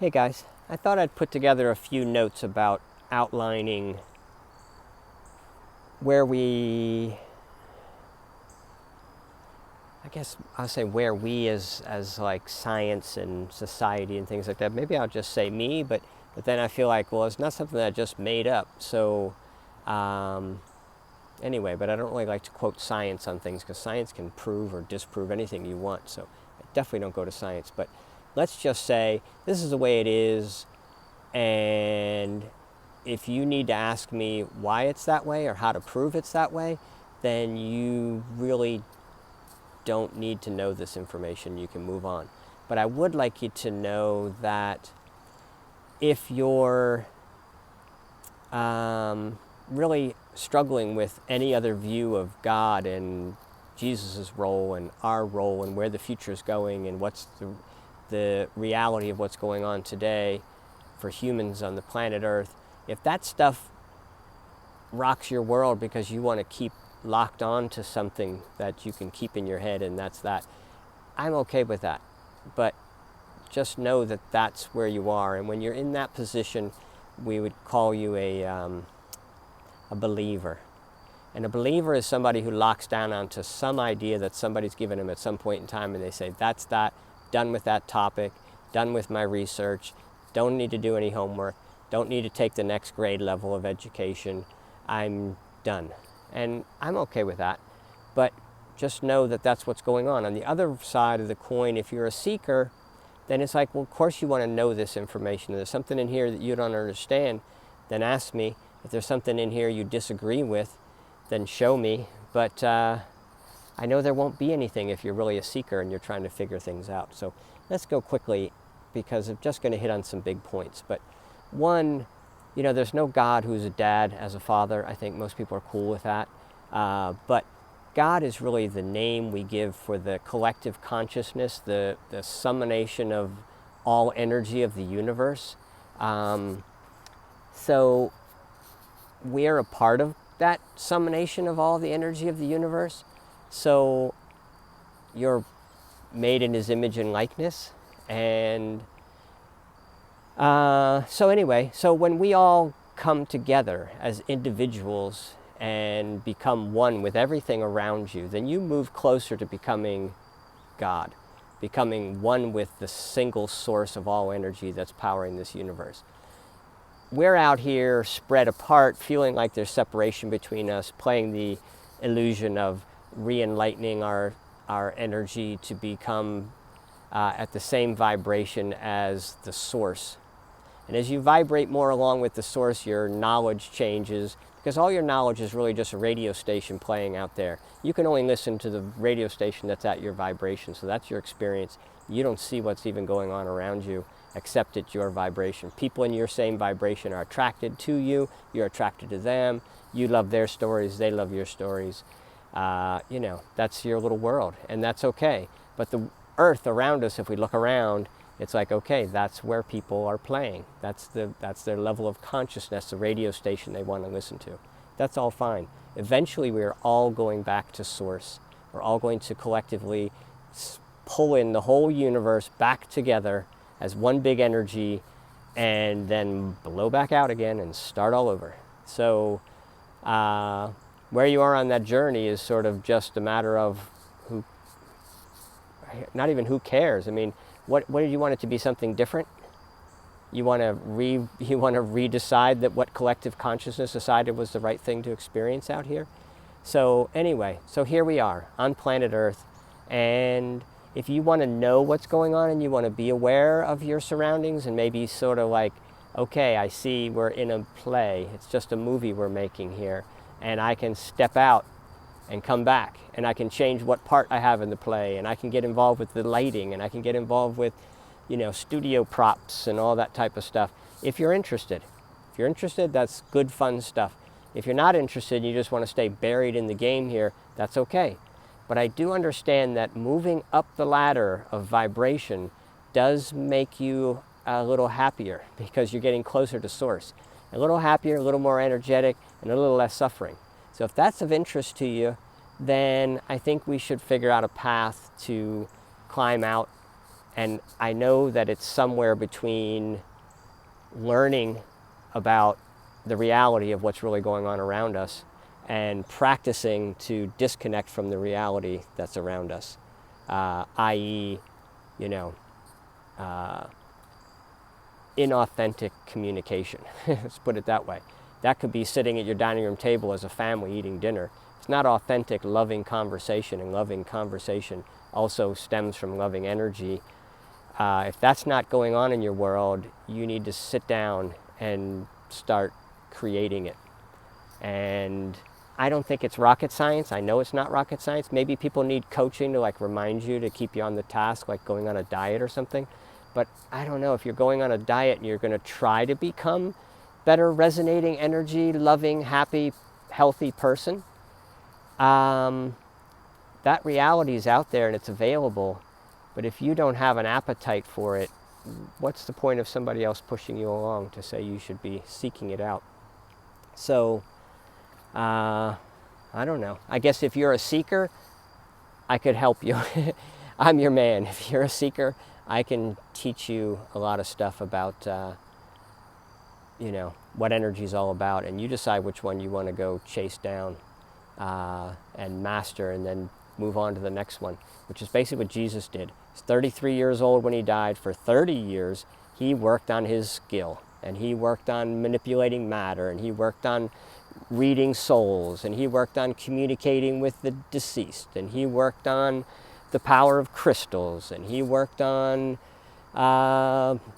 Hey guys, I thought I'd put together a few notes about outlining where I guess I'll say where we as like science and society and things like that. Maybe I'll just say me, but then I feel like, well, it's not something that I just made up. So um, anyway, but I don't really like to quote science on things because science can prove or disprove anything you want. So I definitely don't go to science. But let's just say this is the way it is. And if you need to ask me why it's that way or how to prove it's that way, then you really don't need to know this information. You can move on. But I would like you to know that if you're really struggling with any other view of God and Jesus' role and our role and where the future is going and what's the reality of what's going on today for humans on the planet Earth, if that stuff rocks your world because you want to keep locked on to something that you can keep in your head and that's that, I'm okay with that. But just know that that's where you are. And when you're in that position, we would call you a believer. And a believer is somebody who locks down onto some idea that somebody's given them at some point in time, and they say, that's that, done with that topic, done with my research, don't need to do any homework, don't need to take the next grade level of education, I'm done. And I'm okay with that, but just know that that's what's going on. On the other side of the coin, if you're a seeker, then it's like, well, of course you want to know this information. If there's something in here that you don't understand, then ask me. If there's something in here you disagree with, then show me. But I know there won't be anything if you're really a seeker and you're trying to figure things out. So let's go quickly because I'm just going to hit on some big points. But one, there's no God who's a dad as a father. I think most people are cool with that. But God is really the name we give for the collective consciousness, the summation of all energy of the universe. So we're a part of that summation of all the energy of the universe. So you're made in his image and likeness. And so when we all come together as individuals and become one with everything around you, then you move closer to becoming God, becoming one with the single source of all energy that's powering this universe. We're out here spread apart, feeling like there's separation between us, playing the illusion of re-enlightening our energy to become at the same vibration as the source. And as you vibrate more along with the source, your knowledge changes, because all your knowledge is really just a radio station playing out there. You can only listen to the radio station that's at your vibration, so that's your experience. You don't see what's even going on around you, except it's your vibration. People in your same vibration are attracted to you, you're attracted to them, you love their stories, they love your stories. That's your little world, and that's okay. But the earth around us, if we look around, it's like, okay, that's where people are playing. That's their level of consciousness, the radio station they want to listen to. That's all fine. Eventually, we're all going back to source. We're all going to collectively pull in the whole universe back together as one big energy and then blow back out again and start all over. So where you are on that journey is sort of just a matter of not even who cares. I mean, what do you want it to be? Something different? You want to redecide that what collective consciousness decided was the right thing to experience out here? So anyway, so here we are on planet Earth, and if you want to know what's going on and you want to be aware of your surroundings and maybe sort of like, okay, I see we're in a play, it's just a movie we're making here, and I can step out and come back, and I can change what part I have in the play, and I can get involved with the lighting, and I can get involved with, studio props and all that type of stuff. If you're interested, that's good, fun stuff. If you're not interested and you just want to stay buried in the game here, that's okay. But I do understand that moving up the ladder of vibration does make you a little happier because you're getting closer to source. A little happier, a little more energetic, and a little less suffering. So if that's of interest to you, then I think we should figure out a path to climb out And I know that it's somewhere between learning about the reality of what's really going on around us and practicing to disconnect from the reality that's around us, i.e., you know, inauthentic communication. Let's put it that way. That could be sitting at your dining room table as a family eating dinner. It's not authentic, loving conversation, and loving conversation also stems from loving energy. If that's not going on in your world, you need to sit down and start creating it. And I don't think it's rocket science. I know it's not rocket science. Maybe people need coaching to like remind you, to keep you on the task, like going on a diet or something. But I don't know, if you're going on a diet and you're going to try to become better resonating energy, loving, happy, healthy person, that reality is out there and it's available. But if you don't have an appetite for it, what's the point of somebody else pushing you along to say you should be seeking it out? So, I don't know. I guess if you're a seeker, I could help you. I'm your man. If you're a seeker, I can teach you a lot of stuff about, you know, what energy is all about, and you decide which one you want to go chase down and master, and then move on to the next one, which is basically what Jesus did. He's 33 years old when he died. For 30 years, he worked on his skill, and he worked on manipulating matter, and he worked on reading souls, and he worked on communicating with the deceased, and he worked on the power of crystals, and he worked on,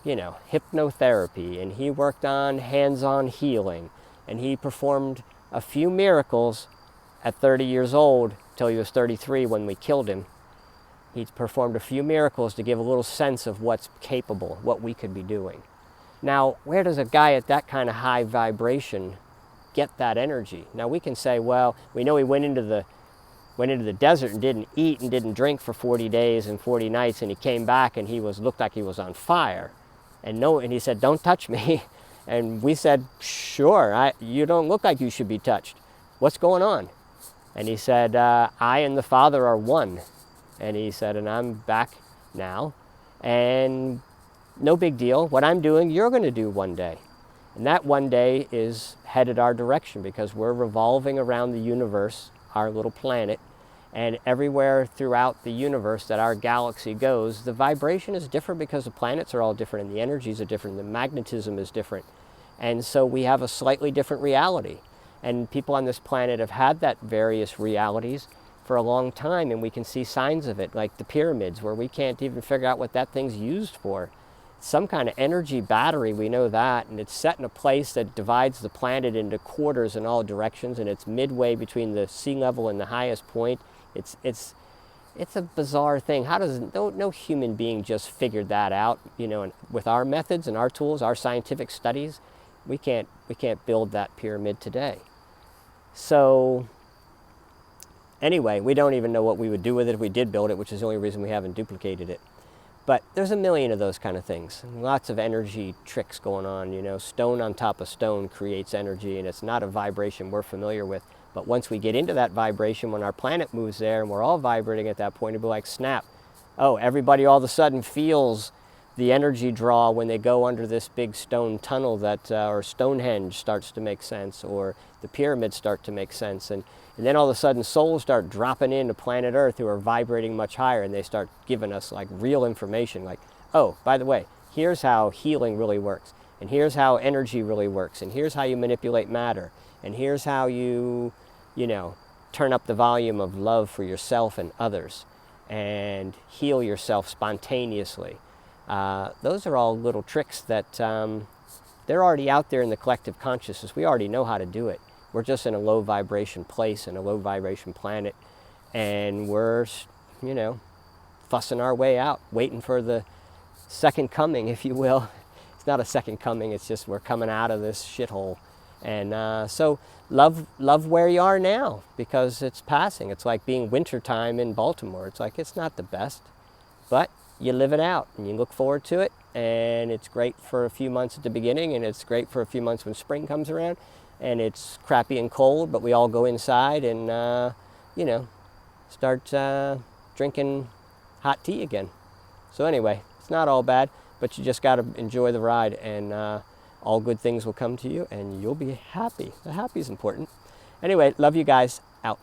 you know, hypnotherapy, and he worked on hands-on healing, and he performed a few miracles at 30 years old till he was 33 when we killed him. He performed a few miracles to give a little sense of what's capable, what we could be doing. Now, where does a guy at that kind of high vibration get that energy? Now we can say, well, we know he went into the desert and didn't eat and didn't drink for 40 days and 40 nights, and he came back and he looked like he was on fire. And he said, "Don't touch me." And we said, "Sure, you don't look like you should be touched. What's going on?" And he said, "I and the Father are one." And he said, "And I'm back now, and no big deal. What I'm doing, you're going to do one day." And that one day is headed our direction, because we're revolving around the universe, our little planet, and everywhere throughout the universe that our galaxy goes, the vibration is different, because the planets are all different and the energies are different, the magnetism is different. And so we have a slightly different reality. And people on this planet have had that various realities for a long time, and we can see signs of it, like the pyramids, where we can't even figure out what that thing's used for. Some kind of energy battery, we know that, and it's set in a place that divides the planet into quarters in all directions, and it's midway between the sea level and the highest point. It's a bizarre thing. How does no human being just figured that out? You know, and with our methods and our tools, our scientific studies, we can't build that pyramid today. So anyway, we don't even know what we would do with it if we did build it, which is the only reason we haven't duplicated it. But there's a million of those kind of things. Lots of energy tricks going on, you know. Stone on top of stone creates energy, and it's not a vibration we're familiar with. But once we get into that vibration, when our planet moves there and we're all vibrating at that point, it'll be like snap. Oh, everybody all of a sudden feels the energy draw when they go under this big stone tunnel that, or Stonehenge starts to make sense, or the pyramids start to make sense. And then all of a sudden souls start dropping into planet Earth who are vibrating much higher, and they start giving us like real information, like, oh, by the way, here's how healing really works, and here's how energy really works, and here's how you manipulate matter, and here's how you know, turn up the volume of love for yourself and others, and heal yourself spontaneously. Those are all little tricks that they're already out there in the collective consciousness. We already know how to do it. We're just in a low vibration place and a low vibration planet, and we're, you know, fussing our way out, waiting for the second coming, if you will. It's not a second coming, it's just we're coming out of this shithole. And so love where you are now, because it's passing. It's like being wintertime in Baltimore. It's like, it's not the best, but you live it out and you look forward to it, and it's great for a few months at the beginning, and it's great for a few months when spring comes around, and it's crappy and cold, but we all go inside and, you know, start drinking hot tea again. So anyway, it's not all bad, but you just got to enjoy the ride, and all good things will come to you, and you'll be happy. The happy is important. Anyway, love you guys. Out.